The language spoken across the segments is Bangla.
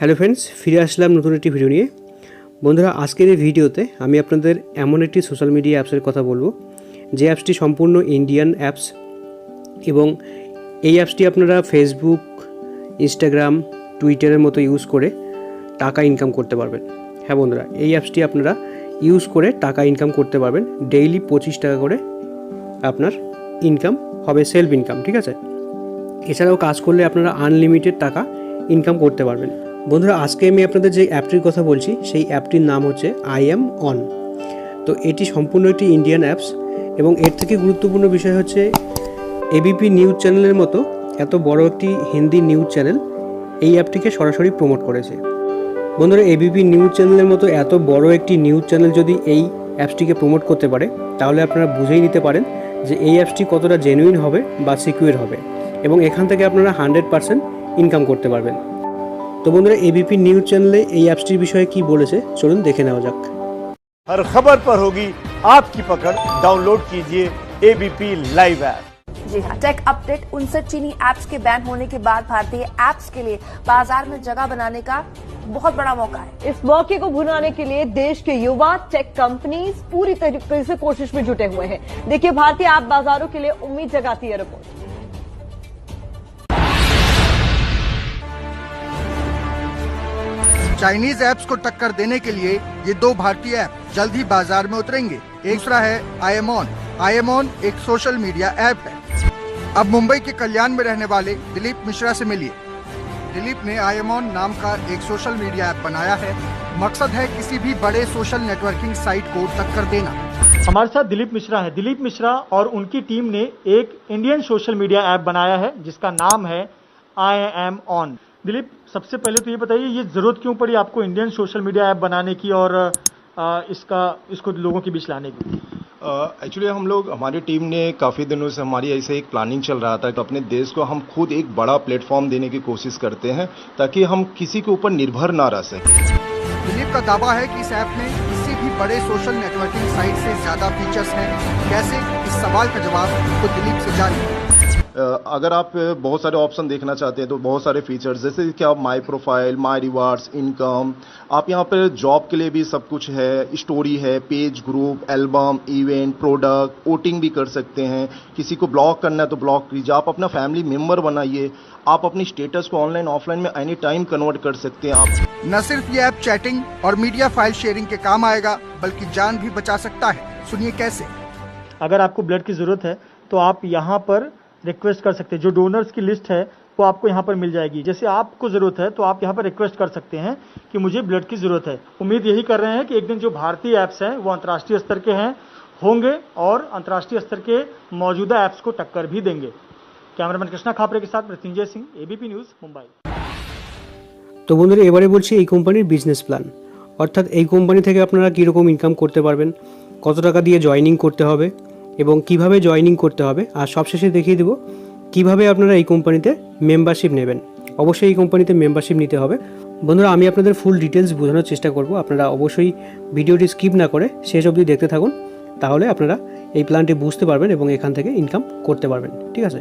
হ্যালো ফ্রেন্ডস, ফিরে আসলাম নতুন একটি ভিডিও নিয়ে। বন্ধুরা, আজকের এই ভিডিওতে আমি আপনাদের এমন একটি সোশ্যাল মিডিয়া অ্যাপসের কথা বলবো যে অ্যাপসটি সম্পূর্ণ ইন্ডিয়ান অ্যাপস এবং এই অ্যাপসটি আপনারা ফেসবুক, ইনস্টাগ্রাম, টুইটারের মতো ইউজ করে টাকা ইনকাম করতে পারবেন। হ্যাঁ বন্ধুরা, এই অ্যাপসটি আপনারা ইউজ করে টাকা ইনকাম করতে পারবেন। ডেইলি 25 টাকা করে আপনার ইনকাম হবে, সেলফ ইনকাম, ঠিক আছে। এছাড়াও কাজ করলে আপনারা আনলিমিটেড টাকা ইনকাম করতে পারবেন। বন্ধুরা, আজকে আমি আপনাদের যে অ্যাপটির কথা বলছি সেই অ্যাপটির নাম হচ্ছে IamOn। তো এটি সম্পূর্ণ একটি ইন্ডিয়ান অ্যাপস এবং এর থেকে গুরুত্বপূর্ণ বিষয় হচ্ছে এবিপি নিউজ চ্যানেলের মতো এত বড় একটি হিন্দি নিউজ চ্যানেল এই অ্যাপটিকে সরাসরি প্রমোট করেছে। বন্ধুরা, এবিপি নিউজ চ্যানেলের মতো এত বড় একটি নিউজ চ্যানেল যদি এই অ্যাপসটিকে প্রমোট করতে পারে তাহলে আপনারা বুঝেই নিতে পারেন যে এই অ্যাপসটি কতটা জেনুইন হবে বা সিকিউর হবে এবং এখান থেকে আপনারা 100% ইনকাম করতে পারবেন। তো বন্ধুরা, এবিপি নিউজ চ্যানেলে এই অ্যাপসটির বিষয়ে কি বলেছে চলুন দেখে নেওয়া যাক। हर खबर पर होगी आपकी पकड़। डाउनलोड कीजिए एबीपी लाइव ऐप। जी हाँ, टेक अपडेट। 59 चीनी ऐप्स के बैन होने के बाद भारतीय ऐप्स के लिए बाजार में जगह बनाने का बहुत बड़ा मौका है। इस मौके को भुनाने के लिए देश के युवा टेक कंपनीज पूरी तरीके से कोशिश में जुटे हुए हैं। देखिए, भारतीय ऐप बाजारों के लिए उम्मीद जगाती है रिपोर्ट। चाइनीज ऐप्स को टक्कर देने के लिए ये दो भारतीय ऐप जल्द ही बाजार में उतरेंगे। एक दूसरा है IamOn। IamOn एक सोशल मीडिया ऐप है। अब मुंबई के कल्याण में रहने वाले दिलीप मिश्रा से मिलिए। दिलीप ने IamOn नाम का एक सोशल मीडिया ऐप बनाया है। मकसद है किसी भी बड़े सोशल नेटवर्किंग साइट को टक्कर देना। हमारे साथ दिलीप मिश्रा है। दिलीप मिश्रा और उनकी टीम ने एक इंडियन सोशल मीडिया ऐप बनाया है जिसका नाम है IamOn। दिलीप, सबसे पहले तो ये बताइए, ये जरूरत क्यों पड़ी आपको इंडियन सोशल मीडिया ऐप बनाने की और इसको लोगों के बीच लाने की? एक्चुअली हमारी टीम ने काफ़ी दिनों से हमारी ऐसे एक प्लानिंग चल रहा था कि अपने देश को हम खुद एक बड़ा प्लेटफॉर्म देने की कोशिश करते हैं ताकि हम किसी के ऊपर निर्भर ना रह सकें। दिलीप का दावा है कि इस ऐप में किसी भी बड़े सोशल नेटवर्किंग साइट से ज्यादा फीचर्स हैं। कैसे, इस सवाल का जवाब तो दिलीप से जानिए। अगर आप बहुत सारे ऑप्शन देखना चाहते हैं तो बहुत सारे फीचर्स, जैसे कि आप my profile, my rewards, income, आप यहाँ पर जॉब के लिए भी सब कुछ है, स्टोरी है, page, group, album, event, product, voting भी कर सकते हैं। किसी को ब्लॉक करना है तो ब्लॉक कीजिए। आप अपना फैमिली मेम्बर बनाइए। आप अपनी स्टेटस को ऑनलाइन ऑफलाइन में एनी टाइम कन्वर्ट कर सकते हैं। आप न सिर्फ ये ऐप चैटिंग और मीडिया फाइल शेयरिंग के काम आएगा बल्कि जान भी बचा सकता है। सुनिए कैसे। अगर आपको ब्लड की जरूरत है तो आप यहाँ पर रिक्वेस्ट कर सकते हैं। जो डोनर्स की लिस्ट है वो आपको यहाँ पर मिल जाएगी। जैसे आपको ज़रूरत है तो आप यहाँ पर रिक्वेस्ट कर सकते हैं कि मुझे ब्लड की ज़रूरत है। उम्मीद यही कर रहे हैं कि एक दिन जो भारतीय ऐप्स हैं वो अंतर्राष्ट्रीय स्तर के होंगे और अंतर्राष्ट्रीय स्तर के मौजूदा ऐप्स को टक्कर भी देंगे। कैमरामैन कृष्णा खापरे के साथ मृत्युंजय सिंह, एबीपी न्यूज़, मुंबई। তো বন্ধুরা, এবারে বলছি এই কোম্পানির বিজনেস প্ল্যান, অর্থাৎ এই কোম্পানি থেকে আপনারা কীরকম ইনকাম করতে পারবেন, কত টাকা দিয়ে জয়েনিং করতে হবে এবং কিভাবে জয়েনিং করতে হবে, আর সবশেষে দেখিয়ে দেবো কিভাবে আপনারা এই কোম্পানিতে মেম্বারশিপ নেবেন। অবশ্যই এই কোম্পানিতে মেম্বারশিপ নিতে হবে। বন্ধুরা, আমি আপনাদের ফুল ডিটেলস বোঝানোর চেষ্টা করব। আপনারা অবশ্যই ভিডিওটি স্কিপ না করে শেষ অবধি দেখতে থাকুন, তাহলে আপনারা এই প্ল্যানটি বুঝতে পারবেন এবং এখান থেকে ইনকাম করতে পারবেন, ঠিক আছে।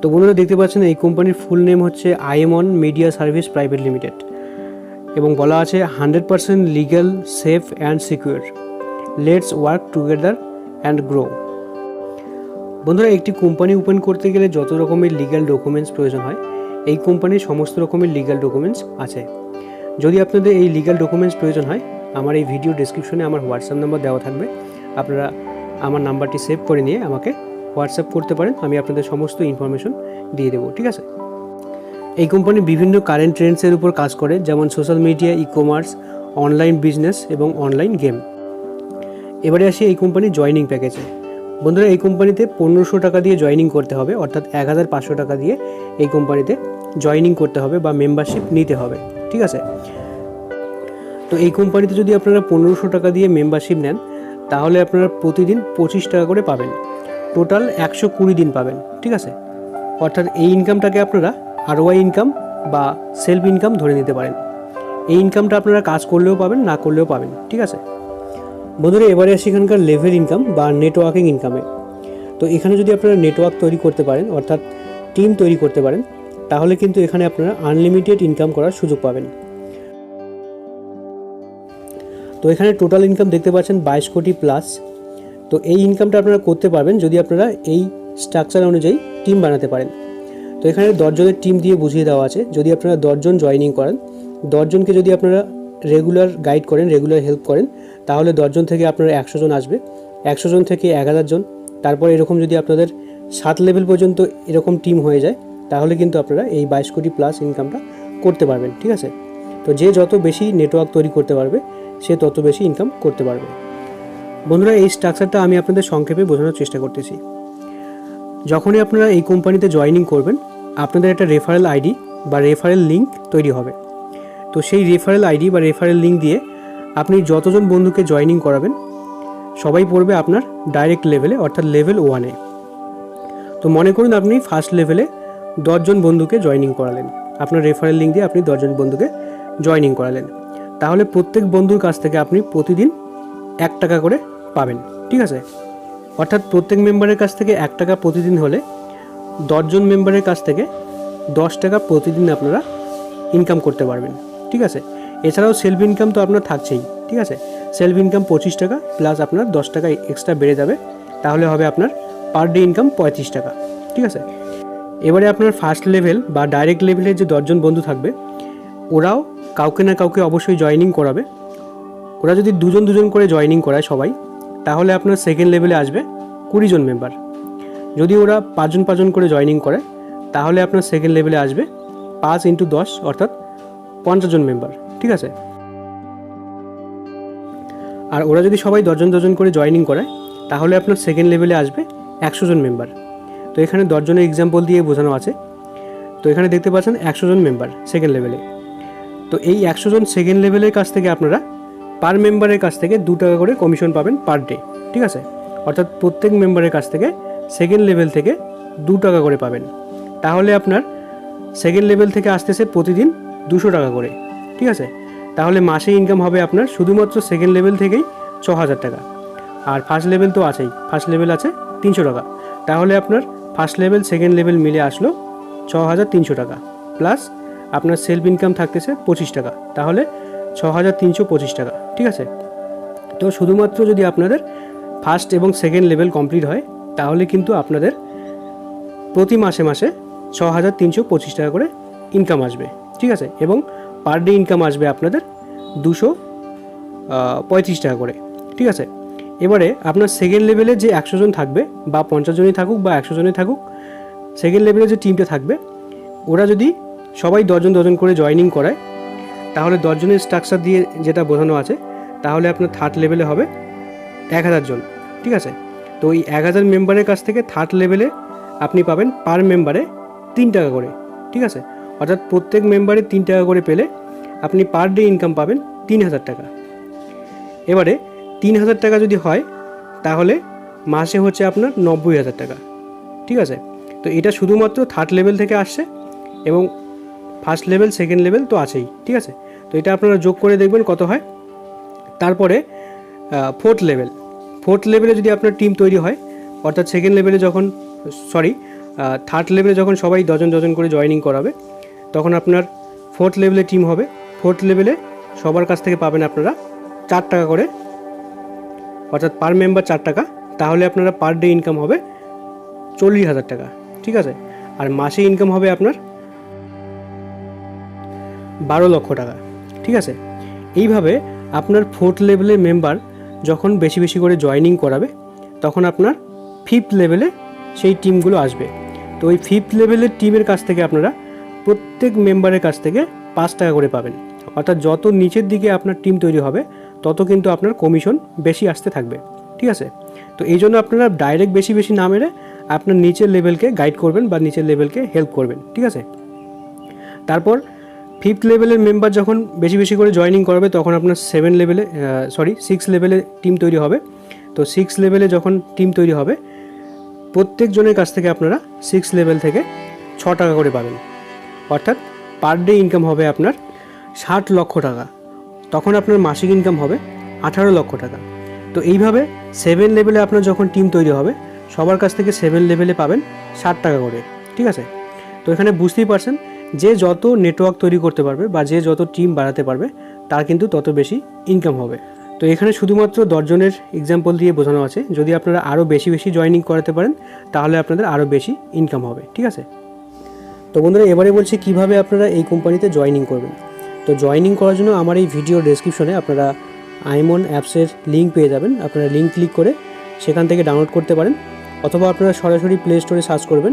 তো বন্ধুরা, দেখতে পাচ্ছেন এই কোম্পানির ফুল নেম হচ্ছে IamOn media service private limited এবং বলা আছে 100% legal, safe and secure. Let's work together and grow. বন্ধুরা, একটি কোম্পানি ওপেন করতে গেলে যত রকমের লিগ্যাল ডকুমেন্টস প্রয়োজন হয় এই কোম্পানির সমস্ত রকমের লিগ্যাল ডকুমেন্টস আছে। যদি আপনাদের এই লিগ্যাল ডকুমেন্টস প্রয়োজন হয়, আমার এই ভিডিও ডেসক্রিপশনে আমার হোয়াটসঅ্যাপ নাম্বার দেওয়া থাকবে। আপনারা আমার নাম্বারটি সেভ করে নিয়ে আমাকে হোয়াটসঅ্যাপ করতে পারেন, আমি আপনাদের সমস্ত ইনফরমেশন দিয়ে দেবো, ঠিক আছে। এই কোম্পানি বিভিন্ন কারেন্ট ট্রেন্ডসের উপর কাজ করে, যেমন social media, e commerce, online business এবং অনলাইন গেম। এবারে আসি এই কোম্পানির জয়েনিং প্যাকেজে। বন্ধুরা, এই কোম্পানিতে 1500 টাকা দিয়ে জয়েনিং করতে হবে, অর্থাৎ 1500 টাকা দিয়ে এই কোম্পানিতে জয়েনিং করতে হবে বা মেম্বারশিপ নিতে হবে, ঠিক আছে। তো এই কোম্পানিতে যদি আপনারা 1500 টাকা দিয়ে মেম্বারশিপ নেন তাহলে আপনারা প্রতিদিন 25 টাকা করে পাবেন। টোটাল 120 দিন পাবেন, ঠিক আছে। অর্থাৎ এই ইনকামটাকে আপনারা ROI ইনকাম বা সেলফ ইনকাম ধরে নিতে পারেন। এই ইনকামটা আপনারা কাজ করলেও পাবেন, না করলেও পাবেন, ঠিক আছে। বন্ধুরা, এবারে আসি এখানকার লেভেল ইনকাম বা নেটওয়ার্কিং ইনকামে। তো এখানে যদি আপনারা নেটওয়ার্ক তৈরি করতে পারেন, অর্থাৎ টিম তৈরি করতে পারেন, তাহলে কিন্তু এখানে আপনারা আনলিমিটেড ইনকাম করার সুযোগ পাবেন। তো এখানে টোটাল ইনকাম দেখতে পাচ্ছেন 22 কোটি প্লাস। তো এই ইনকামটা আপনারা করতে পারবেন যদি আপনারা এই স্ট্রাকচার অনুযায়ী টিম বানাতে পারেন। তো এখানে 10 জনের টিম দিয়ে বুঝিয়ে দেওয়া আছে। যদি আপনারা 10 জন জয়েনিং করেন, 10 জনকে যদি আপনারা রেগুলার গাইড করেন, রেগুলার হেল্প করেন, তাহলে 10 জন থেকে আপনারা 100 জন আসবে, 100 জন থেকে 1000 জন, তারপর এরকম যদি আপনাদের 7 লেভেল পর্যন্ত এরকম টিম হয়ে যায়, তাহলে কিন্তু আপনারা এই 22 কোটি প্লাস ইনকামটা করতে পারবেন। ঠিক আছে, তো যে যত বেশি নেটওয়ার্ক তৈরি করতে পারবে সে তত বেশি ইনকাম করতে পারবে। বন্ধুরা, এই স্ট্রাকচারটা আমি আপনাদের সংক্ষেপে বোঝানোর চেষ্টা করতেছি। যখনই আপনারা এই কোম্পানিতে জয়েনিং করবেন, আপনাদের একটা রেফারেল আইডি বা রেফারেল লিঙ্ক তৈরি হবে। তো সেই রেফারেল আইডি বা রেফারেল লিঙ্ক দিয়ে আপনি যতজন বন্ধুকে জয়েনিং করাবেন সবাই পড়বে আপনার ডাইরেক্ট লেভেলে, অর্থাৎ লেভেল 1-এ। তো মনে করুন আপনি ফার্স্ট লেভেলে 10 জন বন্ধুকে জয়েনিং করালেন, আপনার রেফারেল লিঙ্ক দিয়ে আপনি 10 জন বন্ধুকে জয়েনিং করালেন, তাহলে প্রত্যেক বন্ধুর কাছ থেকে আপনি প্রতিদিন 1 টাকা করে পাবেন। ঠিক আছে, অর্থাৎ প্রত্যেক মেম্বারের কাছ থেকে 1 টাকা প্রতিদিন হলে 10 জন মেম্বারের কাছ থেকে 10 টাকা প্রতিদিন আপনারা ইনকাম করতে পারবেন। ঠিক আছে, এছাড়াও সেলফ ইনকাম তো আপনার থাকছেই। ঠিক আছে, সেলফ ইনকাম 25 টাকা প্লাস আপনার 10 টাকা এক্সট্রা বেড়ে যাবে, তাহলে হবে আপনার পার ডে ইনকাম 35 টাকা। ঠিক আছে, এবারে আপনার ফার্স্ট লেভেল বা ডাইরেক্ট লেভেলে যে 10 জন বন্ধু থাকবে, ওরাও কাউকে না কাউকে অবশ্যই জয়েনিং করাবে। ওরা যদি 2 জন করে জয়েনিং করায় সবাই, তাহলে আপনার সেকেন্ড লেভেলে আসবে 20 জন মেম্বার। যদি ওরা 5 জন করে জয়েনিং করে, তাহলে আপনার সেকেন্ড লেভেলে আসবে 5 × 10 অর্থাৎ 50 জন মেম্বার। ঠিক আছে, আর ওরা যদি সবাই 10 জন করে জয়েনিং করে, তাহলে আপনার সেকেন্ড লেভেলে আসবে 100 জন মেম্বার। তো এখানে 10 জনের এক্সাম্পল দিয়ে বোঝানো আছে। তো এখানে দেখতে পাচ্ছেন 100 জন মেম্বার সেকেন্ড লেভেলে। তো এই 100 জন সেকেন্ড লেভেলের কাছ থেকে আপনারা পার মেম্বারের কাছ থেকে 2 টাকা করে কমিশন পাবেন পার ডে। ঠিক আছে, অর্থাৎ প্রত্যেক মেম্বারের কাছ থেকে সেকেন্ড লেভেল থেকে 2 টাকা করে পাবেন। তাহলে আপনার সেকেন্ড লেভেল থেকে আসতেছে প্রতিদিন 200 টাকা করে। ঠিক আছে, তাহলে মাসে ইনকাম হবে আপনার শুধুমাত্র সেকেন্ড লেভেল থেকেই 6000 টাকা। আর ফার্স্ট লেভেল তো আছেই, ফার্স্ট লেভেল আছে 300 টাকা। তাহলে আপনার ফার্স্ট লেভেল সেকেন্ড লেভেল মিলে আসলো 6300 টাকা, প্লাস আপনার সেলফ ইনকাম থাকতেছে 25 টাকা, তাহলে 6325 টাকা। ঠিক আছে, তো শুধুমাত্র যদি আপনাদের ফার্স্ট এবং সেকেন্ড লেভেল কমপ্লিট হয়, তাহলে কিন্তু আপনাদের প্রতি মাসে 6325 টাকা করে ইনকাম আসবে। ঠিক আছে, এবং পার ডে ইনকাম আসবে আপনাদের 235 টাকা করে। ঠিক আছে, এবারে আপনার সেকেন্ড লেভেলে যে 100 জন থাকবে বা 50 জনই থাকুক বা 100 জনই থাকুক, সেকেন্ড লেভেলে যে টিমটা থাকবে, ওরা যদি সবাই 10 জন করে জয়েনিং করায়, তাহলে 10 জনের স্ট্রাকচার দিয়ে যেটা বোঝানো আছে, তাহলে আপনার থার্ড লেভেলে হবে 1000 জন। ঠিক আছে, তো এই 1000 মেম্বারের কাছ থেকে থার্ড লেভেলে আপনি পাবেন পার মেম্বারে 3 টাকা করে। ঠিক আছে, অর্থাৎ প্রত্যেক মেম্বারে 3 টাকা করে পেলে আপনি পার ডে ইনকাম পাবেন 3000 টাকা। এবারে 3000 টাকা যদি হয়, তাহলে মাসে হচ্ছে আপনার 90000 টাকা। ঠিক আছে, তো এটা শুধুমাত্র থার্ড লেভেল থেকে আসছে, এবং ফার্স্ট লেভেল সেকেন্ড লেভেল তো আছেই। ঠিক আছে, তো এটা আপনারা যোগ করে দেখবেন কত হয়। তারপরে ফোর্থ লেভেলে যদি আপনার টিম তৈরি হয়, অর্থাৎ সেকেন্ড লেভেলে যখন থার্ড লেভেলে যখন সবাই 10 জন করে জয়েনিং করাবে, তখন আপনার ফোর্থ লেভেলে টিম হবে। ফোর্থ লেভেলে সবার কাছ থেকে পাবেন আপনারা 4 টাকা করে, অর্থাৎ পার মেম্বার 4 টাকা, তাহলে আপনারা পার ডে ইনকাম হবে 40000 টাকা। ঠিক আছে, আর মাসে ইনকাম হবে আপনার 12 লক্ষ টাকা। ঠিক আছে, এইভাবে আপনার ফোর্থ লেভেলের মেম্বার যখন বেশি করে জয়েনিং করাবে, তখন আপনার ফিফথ লেভেলে সেই টিমগুলো আসবে। তো ওই ফিফথ লেভেলের টিমের কাছ থেকে আপনারা প্রত্যেক মেম্বারের কাছ থেকে 5 টাকা করে পাবেন। অর্থাৎ যত নিচের দিকে আপনার টিম তৈরি হবে, তত কিন্তু আপনার কমিশন বেশি আসতে থাকবে। ঠিক আছে, তো এই জন্য আপনারা ডাইরেক্ট বেশি না মেরে আপনার নিচের লেভেলকে গাইড করবেন বা নিচের লেভেলকে হেল্প করবেন। ঠিক আছে, তারপর ফিফথ লেভেলের মেম্বার যখন বেশি করে জয়েনিং করবে, তখন আপনার 6 লেভেলে টিম তৈরি হবে। তো 6 লেভেলে যখন টিম তৈরি হবে, প্রত্যেক জনের কাছ থেকে আপনারা 6 লেভেল থেকে 6 টাকা করে পাবেন, অর্থাৎ পার ডে ইনকাম হবে আপনার 60 লক্ষ টাকা। তখন আপনার মাসিক ইনকাম হবে 18 লক্ষ টাকা। তো এইভাবে 7 লেভেলে আপনার যখন টিম তৈরি হবে, সবার কাছ থেকে 7 লেভেলে পাবেন 60 টাকা করে। ঠিক আছে, তো এখানে বুঝতেই পারছেন যে যত নেটওয়ার্ক তৈরি করতে পারবে বা যে যত টিম বাড়াতে পারবে তার কিন্তু তত বেশি ইনকাম হবে। তো এখানে শুধুমাত্র 10 জনের এক্সাম্পল দিয়ে বোঝানো আছে, যদি আপনারা আরও বেশি জয়েনিং করাতে পারেন তাহলে আপনাদের আরও বেশি ইনকাম হবে, ঠিক আছে। তো বন্ধুরা এবারে বলছি কিভাবে আপনারা এই কোম্পানিতে জয়েনিং করবেন। তো জয়েনিং করার জন্য আমার এই ভিডিওর ডেসক্রিপশনে আপনারা আইএমন অ্যাপসের লিঙ্ক পেয়ে যাবেন। আপনারা লিঙ্ক ক্লিক করে সেখান থেকে ডাউনলোড করতে পারেন, অথবা আপনারা সরাসরি প্লে স্টোরে সার্চ করবেন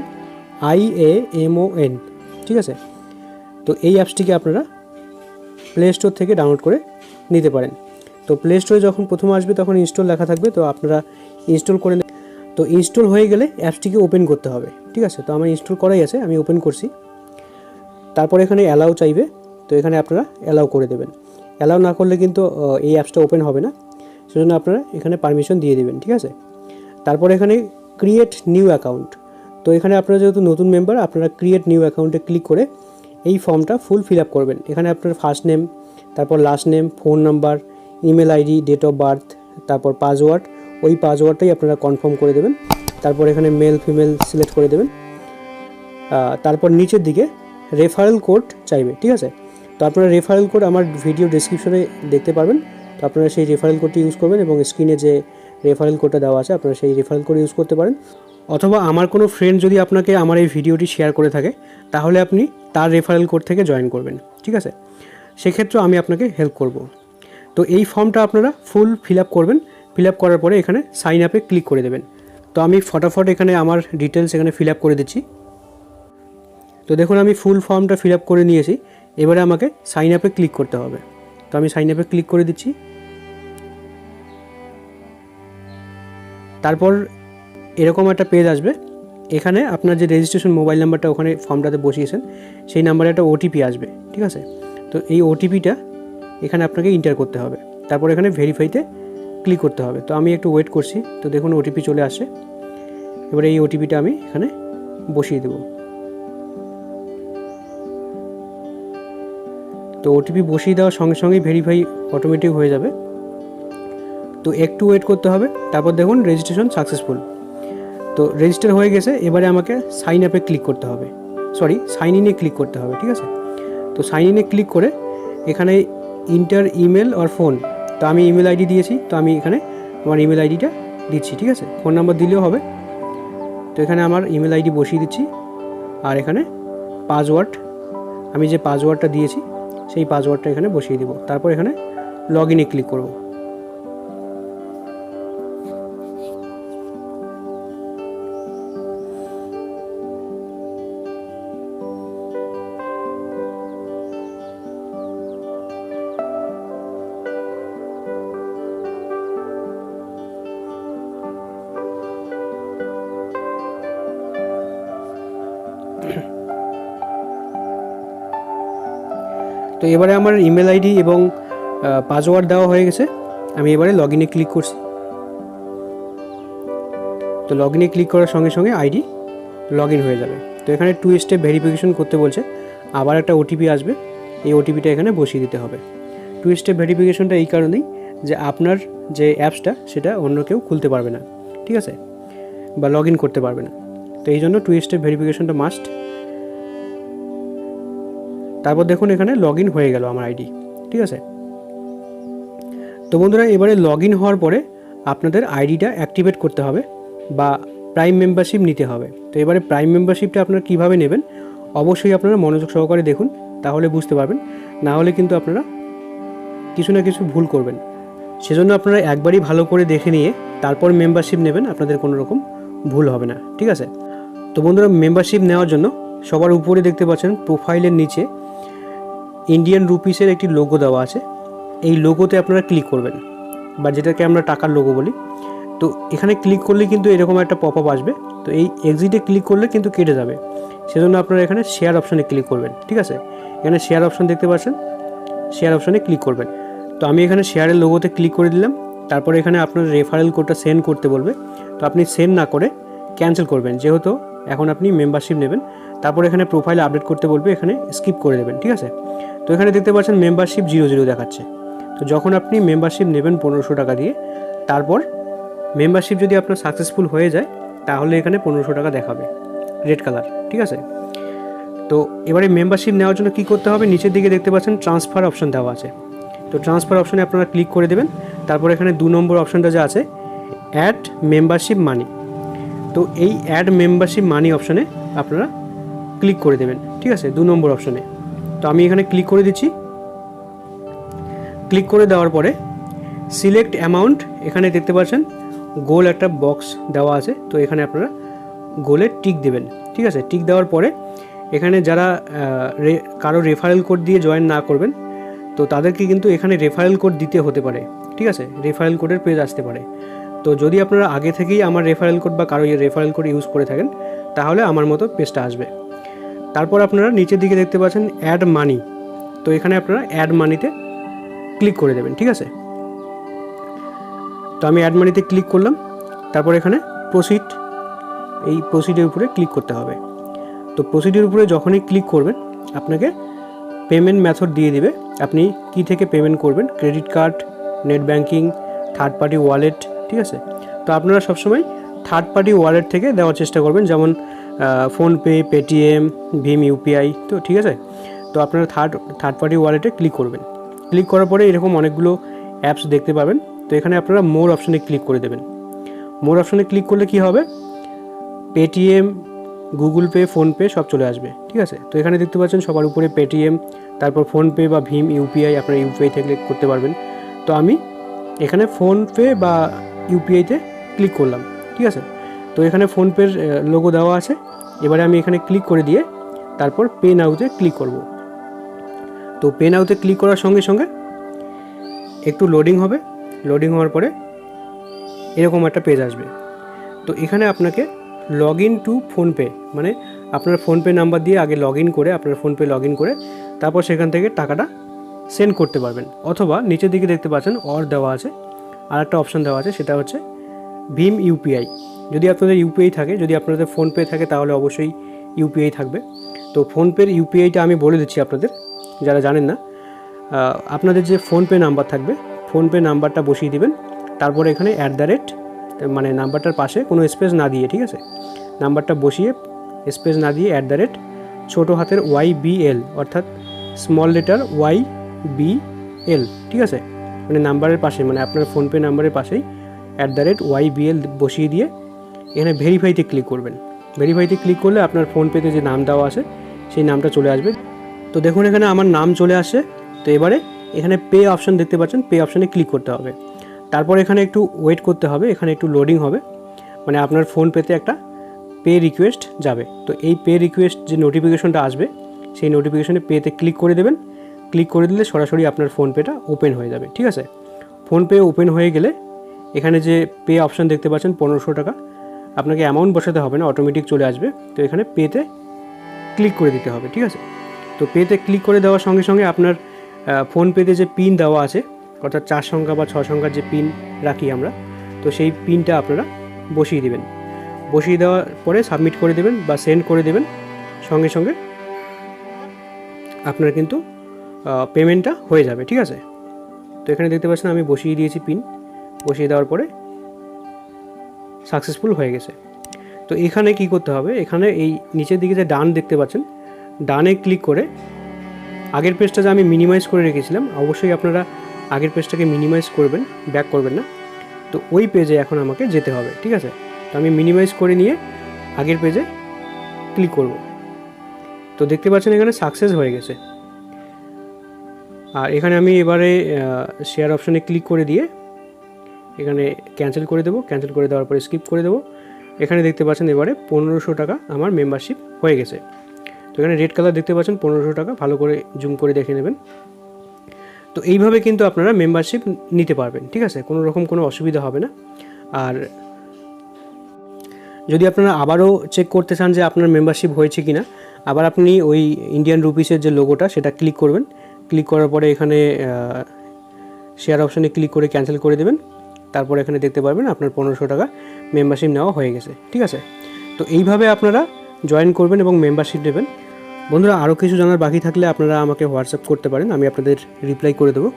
IAMON, ঠিক আছে। তো এই অ্যাপসটিকে আপনারা প্লে স্টোর থেকে ডাউনলোড করে নিতে পারেন। তো প্লে স্টোরে যখন প্রথম আসবে তখন ইনস্টল লেখা থাকবে, তো আপনারা ইনস্টল করে তো ইনস্টল হয়ে গেলে অ্যাপসটিকে ওপেন করতে হবে, ঠিক আছে। তো আমার ইনস্টল করাই আছে, আমি ওপেন করছি। তারপর এখানে অ্যালাউ চাইবে, তো এখানে আপনারা অ্যালাউ করে দেবেন। অ্যালাউ না করলে কিন্তু এই অ্যাপসটা ওপেন হবে না, সেজন্য আপনারা এখানে পারমিশন দিয়ে দেবেন, ঠিক আছে। তারপর এখানে ক্রিয়েট নিউ অ্যাকাউন্ট, তো এখানে আপনারা যেহেতু নতুন মেম্বার আপনারা ক্রিয়েট নিউ অ্যাকাউন্টে ক্লিক করে এই ফর্মটা ফুল ফিল আপ করবেন। এখানে আপনার ফার্স্ট নেম, তারপর last name, phone number, email ID, date of birth, তারপর পাসওয়ার্ড, ওই পাসওয়ার্ডটাই আপনারা কনফার্ম করে দেবেন। তারপর এখানে মেল ফিমেল সিলেক্ট করে দেবেন। তারপর নিচের দিকে রেফারেল কোড চাইবে, ঠিক আছে। তো আপনারা রেফারেল কোড আমার ভিডিও ডেসক্রিপশনে দেখতে পারবেন, তো আপনারা সেই রেফারেল কোডটি ইউজ করবেন এবং স্ক্রিনে যে রেফারেল কোডটা দেওয়া আছে আপনারা সেই রেফারেল কোড ইউজ করতে পারেন। অথবা আমার কোনো ফ্রেন্ড যদি আপনাকে আমার এই ভিডিওটি শেয়ার করে থাকে তাহলে আপনি তার রেফারেল কোড থেকে জয়েন করবেন, ঠিক আছে। সেক্ষেত্রেও আমি আপনাকে হেল্প করব। তো এই ফর্মটা আপনারা ফুল ফিল আপ করবেন। ফিল আপ করার পরে এখানে সাইন আপে ক্লিক করে দেবেন। তো আমি ফটাফট এখানে আমার ডিটেলস এখানে ফিল আপ করে দিচ্ছি। তো দেখুন আমি ফুল ফর্মটা ফিল আপ করে নিয়েছি, এবারে আমাকে সাইন আপে ক্লিক করতে হবে। তো আমি সাইন আপে ক্লিক করে দিচ্ছি। তারপর এরকম একটা পেজ আসবে, এখানে আপনার যে রেজিস্ট্রেশন মোবাইল নাম্বারটা ওখানে ফর্মটাতে বসিয়েছেন সেই নাম্বারে একটা ওটিপি আসবে, ঠিক আছে। তো এই ওটিপিটা এখানে আপনাকে এন্টার করতে হবে, তারপর এখানে ভেরিফাইতে ক্লিক করতে হবে। তো আমি একটু ওয়েট করছি, তো দেখুন ওটিপি চলে আসছে। এবারে এই ওটিপিটা আমি এখানে বসিয়ে দেব। তো ওটিপি বসিয়ে দেওয়ার সঙ্গে সঙ্গেই ভেরিফাই অটোমেটিক হয়ে যাবে। তো একটু ওয়েট করতে হবে। তারপর দেখুন রেজিস্ট্রেশন সাকসেসফুল, তো রেজিস্টার হয়ে গেছে। এবারে আমাকে সাইন আপে ক্লিক করতে হবে, সাইন ইনে ক্লিক করতে হবে, ঠিক আছে। তো সাইন ইনে ক্লিক করে এখানে ইন্টার ইমেল আর ফোন, তো আমি ইমেল আইডি দিয়েছি, তো আমি এখানে আমার ইমেল আইডিটা দিচ্ছি, ঠিক আছে। ফোন নাম্বার দিলেও হবে। তো এখানে আমার ইমেল আইডি বসিয়ে দিচ্ছি, আর এখানে পাসওয়ার্ড, আমি যে পাসওয়ার্ডটা দিয়েছি সেই পাসওয়ার্ডটা এখানে বসিয়ে দেবো। তারপর এখানে লগ ইনে ক্লিক করব। তো এবারে আমার ইমেল আইডি এবং পাসওয়ার্ড দেওয়া হয়ে গেছে। আমি এবারে লগ ইনে ক্লিক করছি। তো লগ ইনে ক্লিক করার সঙ্গে সঙ্গে আইডি লগ ইন হয়ে যাবে। তো এখানে 2 স্টেপ ভেরিফিকেশন করতে বলছে, আবার একটা ওটিপি আসবে, এই ওটিপিটা এখানে বসিয়ে দিতে হবে। 2 স্টেপ ভেরিফিকেশনটা এই কারণেই যে আপনার যে অ্যাপসটা সেটা অন্য কেউ খুলতে পারবে না, ঠিক আছে, বা লগ ইন করতে পারবে না। তো এই জন্য 2 স্টেপ ভেরিফিকেশনটা মাস্ট। তারপর দেখুন এখানে লগ ইন হয়ে গেল আমার আইডি, ঠিক আছে। তো বন্ধুরা এবারে লগ ইন হওয়ার পরে আপনাদের আইডিটা অ্যাক্টিভেট করতে হবে বা প্রাইম মেম্বারশিপ নিতে হবে। তো এবারে প্রাইম মেম্বারশিপটা আপনারা কীভাবে নেবেন অবশ্যই আপনারা মনোযোগ সহকারে দেখুন, তাহলে বুঝতে পারবেন। না হলে কিন্তু আপনারা কিছু না কিছু ভুল করবেন। সেজন্য আপনারা একবারই ভালো করে দেখে নিয়ে তারপর মেম্বারশিপ নেবেন, আপনাদের কোনো রকম ভুল হবে না, ঠিক আছে। তো বন্ধুরা মেম্বারশিপ নেওয়ার জন্য সবার উপরে দেখতে পাচ্ছেন প্রোফাইলের নিচে ইন্ডিয়ান রুপিসের একটি লোগো দেওয়া আছে, এই লোগোতে আপনারা ক্লিক করবেন, বা যেটাকে আমরা টাকার লোগো বলি। তো এখানে ক্লিক করলে কিন্তু এরকম একটা পপ আপ আসবে, তো এই এক্সিটে ক্লিক করলে কিন্তু কেটে যাবে। সেজন্য আপনারা এখানে শেয়ার অপশানে ক্লিক করবেন, ঠিক আছে। এখানে শেয়ার অপশান দেখতে পাচ্ছেন, শেয়ার অপশানে ক্লিক করবেন। তো আমি এখানে শেয়ারের লোগোতে ক্লিক করে দিলাম। তারপরে এখানে আপনার রেফারেল কোডটা সেন্ড করতে বলবে, তো আপনি সেন্ড না করে ক্যান্সেল করবেন, যেহেতু এখন আপনি মেম্বারশিপ নেবেন। তারপর এখানে প্রোফাইল আপডেট করতে বলবে, এখানে স্কিপ করে দেবেন, ঠিক আছে। তো এখানে দেখতে পাচ্ছেন মেম্বারশিপ 00 দেখাচ্ছে। তো যখন আপনি মেম্বারশিপ নেবেন 1500 টাকা দিয়ে, তারপর মেম্বারশিপ যদি আপনার সাকসেসফুল হয়ে যায় তাহলে এখানে 1500 টাকা দেখাবে রেড কালার, ঠিক আছে। তো এবারে মেম্বারশিপ নেওয়ার জন্য কী করতে হবে, নিচের দিকে দেখতে পাচ্ছেন ট্রান্সফার অপশন দেওয়া আছে। তো ট্রান্সফার অপশনে আপনারা ক্লিক করে দেবেন। তারপর এখানে 2 নম্বর অপশনটা যা আছে অ্যাড মেম্বারশিপ মানি, তো এই অ্যাড মেম্বারশিপ মানি অপশনে আপনারা ক্লিক করে দেবেন, ঠিক আছে, 2 নম্বর অপশনে। তো আমি এখানে ক্লিক করে দিচ্ছি। ক্লিক করে দেওয়ার পরে সিলেক্ট অ্যামাউন্ট, এখানে দেখতে পাচ্ছেন গোল একটা বক্স দেওয়া আছে, তো এখানে আপনারা গোলে টিক দেবেন, ঠিক আছে। টিক দেওয়ার পরে এখানে যারা কারো রেফারেল কোড দিয়ে জয়েন না করবেন, তো তাদেরকে কিন্তু এখানে রেফারেল কোড দিতে হতে পারে, ঠিক আছে, রেফারেল কোডের পেজ আসতে পারে। তো যদি আপনারা আগে থেকেই আমার রেফারেল কোড বা কারো রেফারেল কোড ইউজ করে থাকেন, তাহলে আমার মতো পেজটা আসবে। তারপর আপনারা নিচের দিকে দেখতে পাচ্ছেন অ্যাড মানি, তো এখানে আপনারা অ্যাড মানিতে ক্লিক করে দেবেন, ঠিক আছে। তো আমি অ্যাড মানিতে ক্লিক করলাম। তারপর এখানে প্রসিড, এই প্রসিডের উপরে ক্লিক করতে হবে। তো প্রসিডের উপরে যখনই ক্লিক করবেন আপনাকে পেমেন্ট মেথড দিয়ে দিবে, আপনি কি থেকে পেমেন্ট করবেন, credit card, net banking, third party wallet, ঠিক আছে। তো আপনারা সবসময় থার্ড পার্টি ওয়ালেট থেকে দেওয়ার চেষ্টা করবেন, যেমন ফোনপে, পেটিএম, ভীম ইউপিআই, তো ঠিক আছে। তো আপনারা থার্ড পার্টি ওয়ালেটে ক্লিক করবেন। ক্লিক করার পরে এরকম অনেকগুলো অ্যাপস দেখতে পাবেন, তো এখানে আপনারা মোর অপশানে ক্লিক করে দেবেন। মোর অপশানে ক্লিক করলে কি হবে, পেটিএম, গুগল পে, ফোনপে সব চলে আসবে, ঠিক আছে। তো এখানে দেখতে পাচ্ছেন সবার উপরে পেটিএম, তারপর ফোনপে বা ভীম ইউপিআই, আপনারা ইউপিআই থেকে করতে পারবেন। তো আমি এখানে ফোনপে বা ইউপিআইতে ক্লিক করলাম, ঠিক আছে। তো এখানে ফোনপের লোগো দেওয়া আছে। এবারে আমি এখানে ক্লিক করে দিয়ে তারপর পে নাউতে ক্লিক করব। তো পে নাউতে ক্লিক করার সঙ্গে সঙ্গে একটু লোডিং হবে, লোডিং হওয়ার পরে এরকম একটা পেজ আসবে। তো এখানে আপনাকে লগ ইন টু ফোনপে, মানে আপনার ফোনপে নাম্বার দিয়ে আগে লগ ইন করে, আপনার ফোনপে লগ ইন করে তারপর সেখান থেকে টাকাটা সেন্ড করতে পারবেন। অথবা নিচের দিকে দেখতে পাচ্ছেন অর দেওয়া আছে, আর একটা অপশান দেওয়া আছে, সেটা হচ্ছে ভীম ইউপিআই। যদি আপনাদের ইউপিআই থাকে, যদি আপনাদের ফোনপে থাকে তাহলে অবশ্যই ইউপিআই থাকবে। তো ফোনপের ইউপিআইটা আমি বলে দিচ্ছি আপনাদের যারা জানেন না। আপনাদের যে ফোনপে নাম্বার থাকবে, ফোনপে নাম্বারটা বসিয়ে দিবেন। তারপর এখানে @ মানে নাম্বারটার পাশে কোনো স্পেস না দিয়ে, ঠিক আছে, নাম্বারটা বসিয়ে স্পেস না দিয়ে @ ছোটো হাতের YBL, অর্থাৎ স্মল লেটার YBL, ঠিক আছে, মানে নাম্বারের পাশে, মানে আপনার ফোনপে নাম্বারের পাশেই @YBL বসিয়ে দিয়ে এখানে ভেরিফাইতে ক্লিক করবেন। ভেরিফাইতে ক্লিক করলে আপনার ফোনপেতে যে নাম দেওয়া আছে সেই নামটা চলে আসবে। তো দেখুন এখানে আমার নাম চলে আসছে। তো এবারে এখানে পে অপশান দেখতে পাচ্ছেন, পে অপশানে ক্লিক করতে হবে। তারপর এখানে একটু ওয়েট করতে হবে, এখানে একটু লোডিং হবে, মানে আপনার ফোনপেতে একটা পে রিকোয়েস্ট যাবে। তো এই পে রিকোয়েস্ট যে নোটিফিকেশনটা আসবে, সেই নোটিফিকেশনে পেতে ক্লিক করে দেবেন। ক্লিক করে দিলে সরাসরি আপনার ফোনপেটা ওপেন হয়ে যাবে, ঠিক আছে। ফোনপে ওপেন হয়ে গেলে এখানে যে পে অপশান দেখতে পাচ্ছেন 1500 টাকা, আপনাকে অ্যামাউন্ট বসাতে হবে না, অটোমেটিক চলে আসবে। তো এখানে পেতে ক্লিক করে দিতে হবে, ঠিক আছে। তো পেতে ক্লিক করে দেওয়ার সঙ্গে সঙ্গে আপনার ফোনপেতে যে পিন দেওয়া আছে, অর্থাৎ 4 সংখ্যা বা 6 সংখ্যার যে পিন রাখি আমরা, তো সেই পিনটা আপনারা বসিয়ে দেবেন। বসিয়ে দেওয়ার পরে সাবমিট করে দেবেন বা সেন্ড করে দেবেন, সঙ্গে সঙ্গে আপনার কিন্তু পেমেন্টটা হয়ে যাবে, ঠিক আছে। তো এখানে দেখতে পাচ্ছেন আমি বসিয়ে দিয়েছি পিন, বসিয়ে দেওয়ার পরে সাকসেসফুল হয়ে গেছে। তো এখানে কি করতে হবে, এখানে এই নিচের দিকে যে ডান দেখতে পাচ্ছেন, ডানে ক্লিক করে আগের পেজটা যে আমি মিনিমাইজ করে রেখেছিলাম, অবশ্যই আপনারা আগের পেজটাকে মিনিমাইজ করবেন, ব্যাক করবেন না। তো ওই পেজে এখন আমাকে যেতে হবে, ঠিক আছে। তো আমি মিনিমাইজ করে নিয়ে আগের পেজে ক্লিক করব। তো দেখতে পাচ্ছেন এখানে সাকসেস হয়ে গেছে। আর এখানে আমি এবারে শেয়ার অপশানে ক্লিক করে দিয়ে এখানে ক্যান্সেল করে দেবো। ক্যান্সেল করে দেওয়ার পরে স্কিপ করে দেবো। এখানে দেখতে পাচ্ছেন এবারে 1500 টাকা আমার মেম্বারশিপ হয়ে গেছে। তো এখানে রেড কালার দেখতে পাচ্ছেন 1500 টাকা, ভালো করে জুম করে দেখে নেবেন। তো এইভাবে কিন্তু আপনারা মেম্বারশিপ নিতে পারবেন, ঠিক আছে, কোনো রকম কোনো অসুবিধা হবে না। আর যদি আপনারা আবারও চেক করতে চান যে আপনার মেম্বারশিপ হয়েছে কি না, আবার আপনি ওই ইন্ডিয়ান রুপিসের যে লোগোটা সেটা ক্লিক করবেন। ক্লিক করার পরে এখানে শেয়ার অপশানে ক্লিক করে ক্যান্সেল করে দেবেন। তারপর এখানে দেখতে পারবেন আপনার 1500 টাকা মেম্বারশিপ নেওয়া হয়ে গেছে, ঠিক আছে। তো এইভাবে আপনারা জয়েন করবেন এবং মেম্বারশিপ নেবেন। বন্ধুরা, আরও কিছু জানার বাকি থাকলে আপনারা আমাকে হোয়াটসঅ্যাপ করতে পারেন, আমি আপনাদের রিপ্লাই করে দেবো।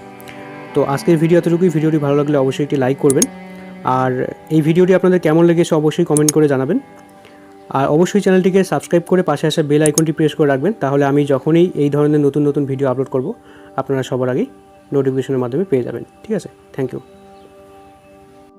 তো আজকের ভিডিও এতটুকুই। ভিডিওটি ভালো লাগলে অবশ্যই একটি লাইক করবেন। আর এই ভিডিওটি আপনাদের কেমন লেগেছে অবশ্যই কমেন্ট করে জানাবেন। আর অবশ্যই চ্যানেলটিকে সাবস্ক্রাইব করে পাশে আসা বেল আইকনটি প্রেস করে রাখবেন, তাহলে আমি যখনই এই ধরনের নতুন নতুন ভিডিও আপলোড করব আপনারা সবার আগেই নোটিফিকেশনের মাধ্যমে পেয়ে যাবেন। ঠিক আছে, থ্যাংক ইউ।